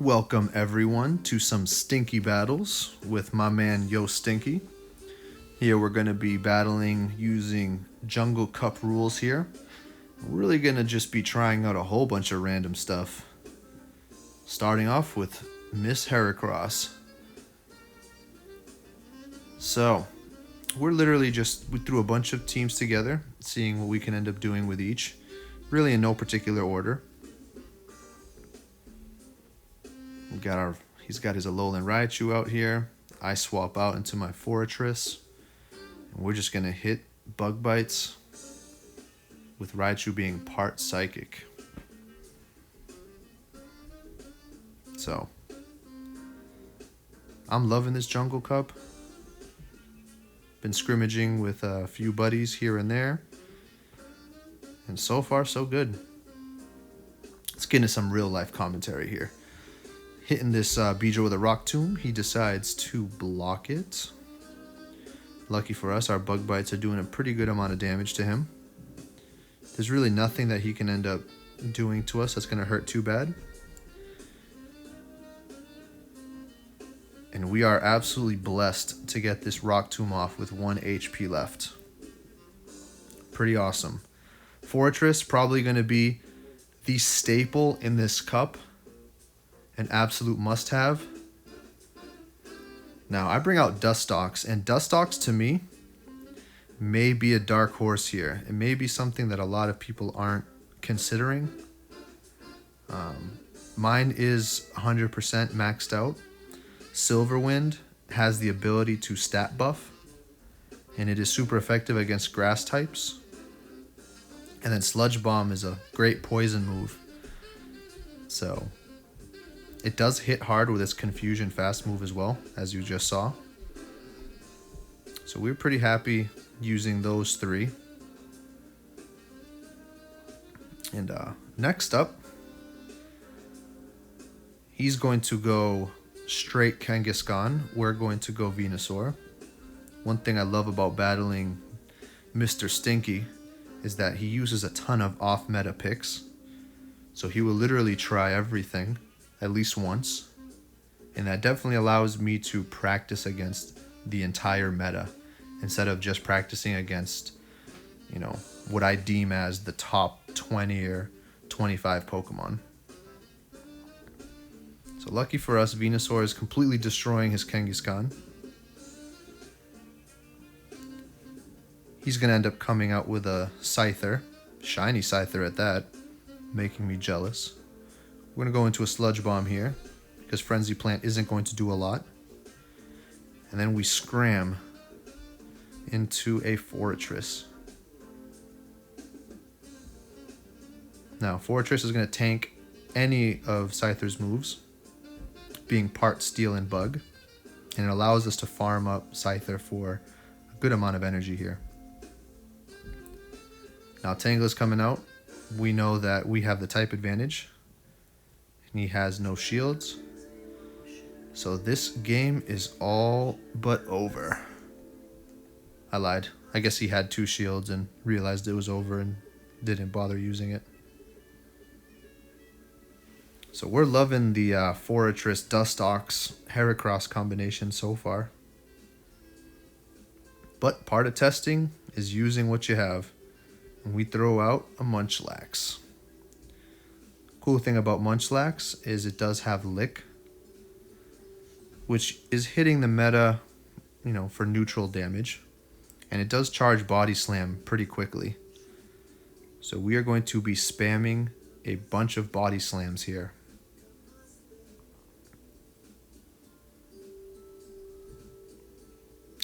Welcome everyone to some stinky battles with my man Yo Stinky. Here we're going to be battling using Jungle Cup rules here. We're really going to just be trying out a whole bunch of random stuff. Starting off with Miss Heracross. So, we threw a bunch of teams together, seeing what we can end up doing with each. Really in no particular order. He's got his Alolan Raichu out here. I swap out into my Fortress. And we're just going to hit Bug Bites with Raichu being part Psychic. So, I'm loving this Jungle Cup. Been scrimmaging with a few buddies here and there. And so far, so good. Let's get into some real life commentary here. Hitting this Beedrill with a Rock Tomb, he decides to block it. Lucky for us, our Bug Bites are doing a pretty good amount of damage to him. There's really nothing that he can end up doing to us that's going to hurt too bad. And we are absolutely blessed to get this Rock Tomb off with 1 HP left. Pretty awesome. Fortress, probably going to be the staple in this cup. An absolute must-have. Now, I bring out Dustox, and Dustox, to me, may be a dark horse here. It may be something that a lot of people aren't considering. Mine is 100% maxed out. Silverwind has the ability to stat buff, and it is super effective against grass types. And then Sludge Bomb is a great poison move. So it does hit hard with its Confusion Fast move as well, as you just saw. So we're pretty happy using those three. And next up, he's going to go straight Kangaskhan. We're going to go Venusaur. One thing I love about battling Mr. Stinky is that he uses a ton of off-meta picks. So he will literally try everything at least once, and that definitely allows me to practice against the entire meta instead of just practicing against, what I deem as the top 20 or 25 Pokemon. So lucky for us, Venusaur is completely destroying his Kangaskhan. He's going to end up coming out with a Scyther, shiny Scyther at that, making me jealous. We're going to go into a Sludge Bomb here, because Frenzy Plant isn't going to do a lot. And then we scram into a Fortress. Now, Fortress is going to tank any of Scyther's moves, being part Steel and Bug. And it allows us to farm up Scyther for a good amount of energy here. Now, Tangela's coming out. We know that we have the type advantage. He has no shields. So this game is all but over. I lied. I guess he had 2 shields and realized it was over and didn't bother using it. So we're loving the Fortress, Dustox, Heracross combination so far. But part of testing is using what you have. And we throw out a Munchlax. Cool thing about Munchlax is it does have Lick, which is hitting the meta, for neutral damage. And it does charge Body Slam pretty quickly. So we are going to be spamming a bunch of Body Slams here.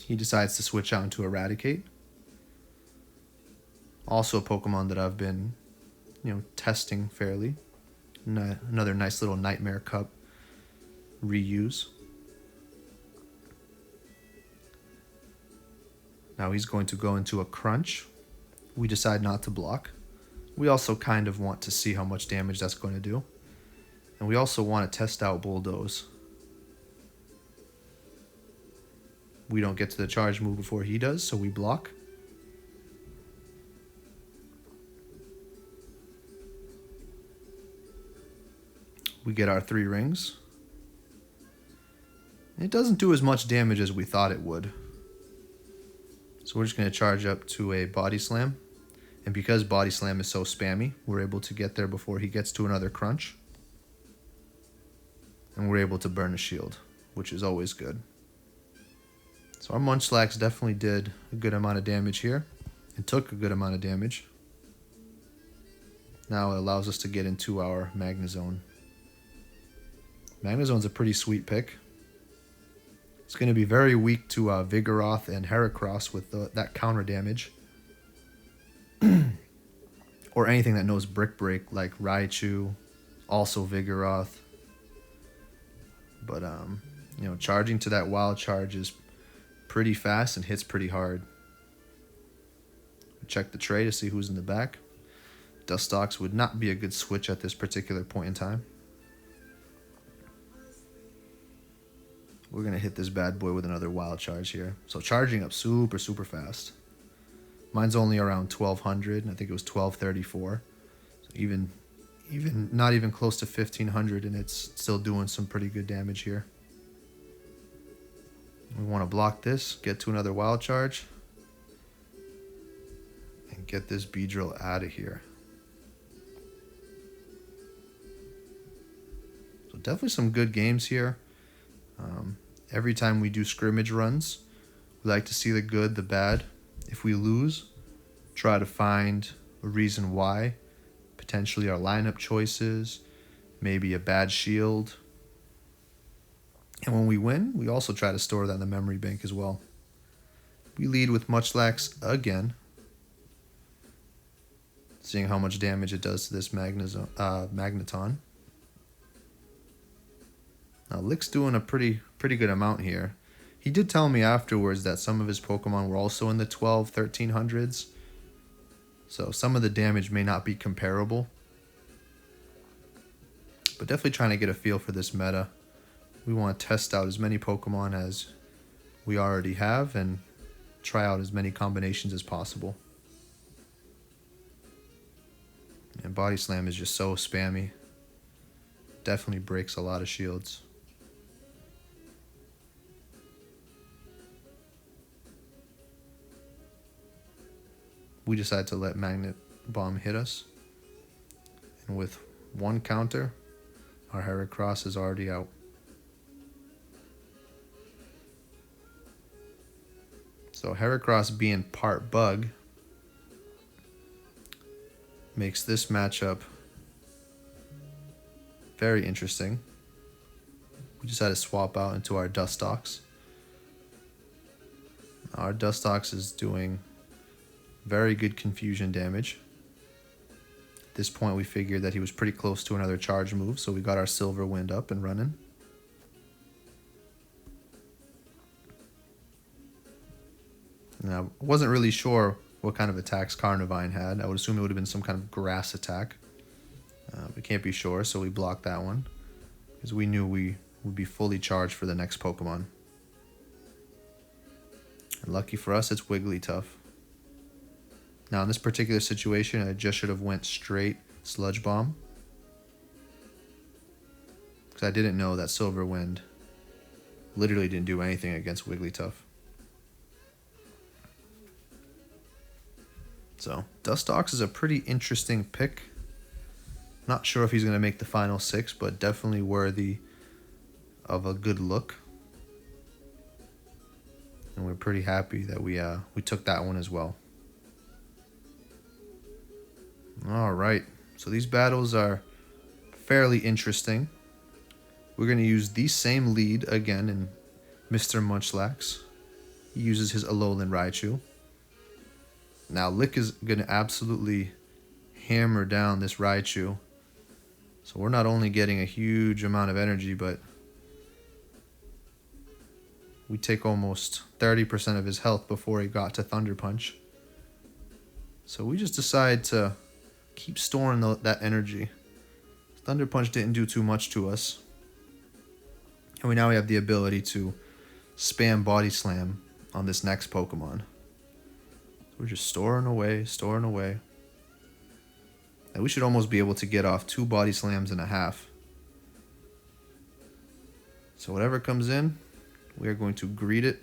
He decides to switch out into Eradicate. Also a Pokemon that I've been, testing fairly. Another nice little Nightmare Cup reuse. Now he's going to go into a Crunch. We decide not to block. We also kind of want to see how much damage that's going to do. And we also want to test out Bulldoze. We don't get to the charge move before he does, so we block. We get our 3 rings. It doesn't do as much damage as we thought it would. So we're just going to charge up to a Body Slam. And because Body Slam is so spammy, we're able to get there before he gets to another crunch. And we're able to burn a shield, which is always good. So our Munchlax definitely did a good amount of damage here. And took a good amount of damage. Now it allows us to get into our Magnezone. Magnezone's a pretty sweet pick. It's going to be very weak to Vigoroth and Heracross with that counter damage. Or anything that knows Brick Break, like Raichu, also Vigoroth. But, you know, charging to that Wild Charge is pretty fast and hits pretty hard. Check the tray to see who's in the back. Dustox would not be a good switch at this particular point in time. We're going to hit this bad boy with another Wild Charge here. So charging up super, super fast. Mine's only around 1200. I think it was 1234. So even not even close to 1500, and it's still doing some pretty good damage here. We want to block this, get to another Wild Charge, and get this Beedrill out of here. So definitely some good games here. Every time we do scrimmage runs, we like to see the good, the bad. If we lose, try to find a reason why. Potentially our lineup choices, maybe a bad shield. And when we win, we also try to store that in the memory bank as well. We lead with Munchlax again. Seeing how much damage it does to this Magneton. Now, Lick's doing a pretty good amount here. He did tell me afterwards that some of his Pokemon were also in the 1300s. So some of the damage may not be comparable. But definitely trying to get a feel for this meta. We want to test out as many Pokemon as we already have and try out as many combinations as possible. And Body Slam is just so spammy. Definitely breaks a lot of shields. We decide to let Magnet Bomb hit us. And with one counter, our Heracross is already out. So Heracross being part bug makes this matchup very interesting. We decided to swap out into our Dustox. Our Dustox is doing very good confusion damage. At this point, we figured that he was pretty close to another charge move, so we got our Silver Wind up and running. Now, I wasn't really sure what kind of attacks Carnivine had. I would assume it would have been some kind of grass attack. We can't be sure, so we blocked that one, because we knew we would be fully charged for the next Pokemon. And lucky for us, it's Wigglytuff. Now, in this particular situation, I just should have went straight Sludge Bomb, because I didn't know that Silver Wind literally didn't do anything against Wigglytuff. So, Dustox is a pretty interesting pick. Not sure if he's going to make the final 6, but definitely worthy of a good look. And we're pretty happy that we took that one as well. All right, so these battles are fairly interesting. We're going to use the same lead again in Mr. Munchlax. He uses his Alolan Raichu. Now, Lick is going to absolutely hammer down this Raichu. So we're not only getting a huge amount of energy, but we take almost 30% of his health before he got to Thunder Punch. So we just decide to keep storing that energy. Thunder Punch didn't do too much to us. And we now have the ability to spam Body Slam on this next Pokemon. So we're just storing away, storing away. And we should almost be able to get off 2 Body Slams and a half. So whatever comes in, We are going to greet it.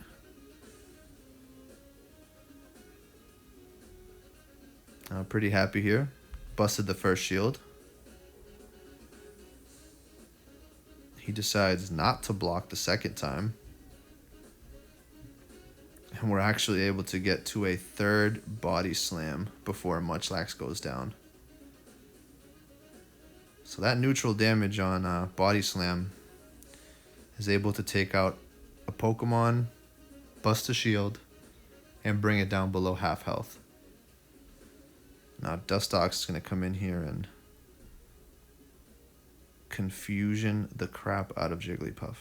I'm pretty happy here. Busted the first shield. He decides not to block the second time. And we're actually able to get to a third body slam before Munchlax goes down. So that neutral damage on body slam is able to take out a Pokemon, bust a shield, and bring it down below half health. Now Dustox is going to come in here and confusion the crap out of Jigglypuff.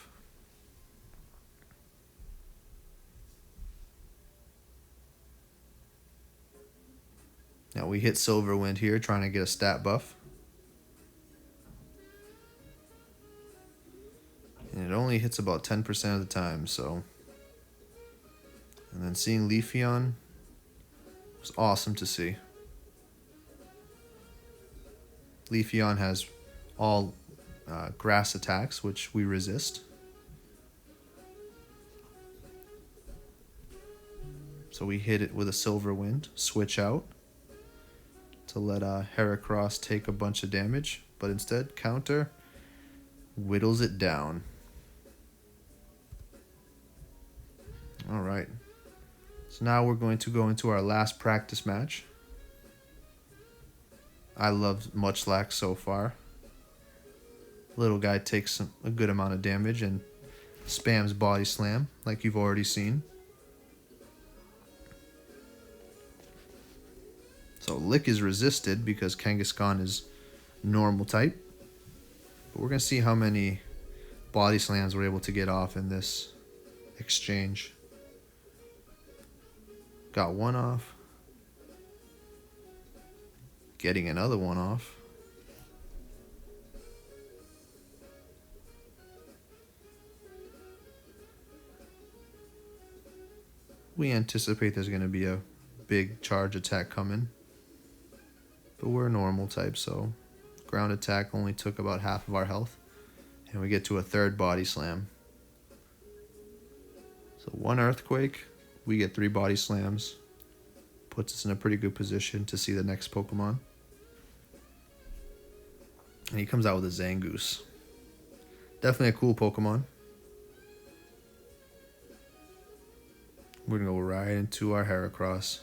Now we hit Silver Wind here, trying to get a stat buff. And it only hits about 10% of the time, so. And then seeing Leafeon was awesome to see. Leafeon has all grass attacks, which we resist. So we hit it with a Silver Wind, switch out to let Heracross take a bunch of damage, but instead counter whittles it down. Alright, so now we're going to go into our last practice match. I love Munchlax so far. Little guy takes a good amount of damage and spams Body Slam like you've already seen. So Lick is resisted because Kangaskhan is normal type. But we're going to see how many Body Slams we're able to get off in this exchange. Got one off. Getting another one off. We anticipate there's going to be a big charge attack coming. But we're a normal type, so ground attack only took about half of our health. And we get to a third Body Slam. So one Earthquake, we get 3 Body Slams. Puts us in a pretty good position to see the next Pokemon. And he comes out with a Zangoose. Definitely a cool Pokemon. We're going to go right into our Heracross.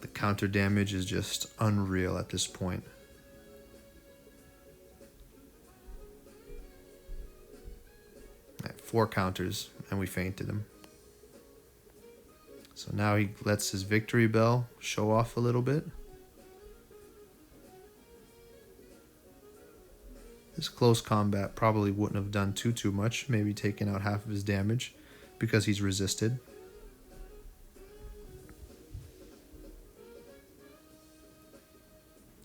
The counter damage is just unreal at this point. Right, 4 counters, and we fainted him. So now he lets his victory bell show off a little bit. This close combat probably wouldn't have done too much, maybe taking out half of his damage because he's resisted.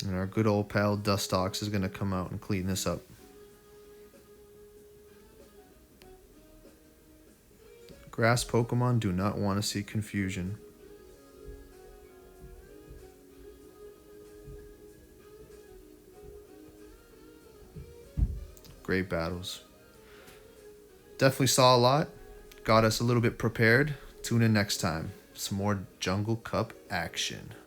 And our good old pal Dustox is going to come out and clean this up. Grass Pokemon do not want to see confusion. Great battles. Definitely saw a lot. Got us a little bit prepared. Tune in next time. Some more Jungle Cup action.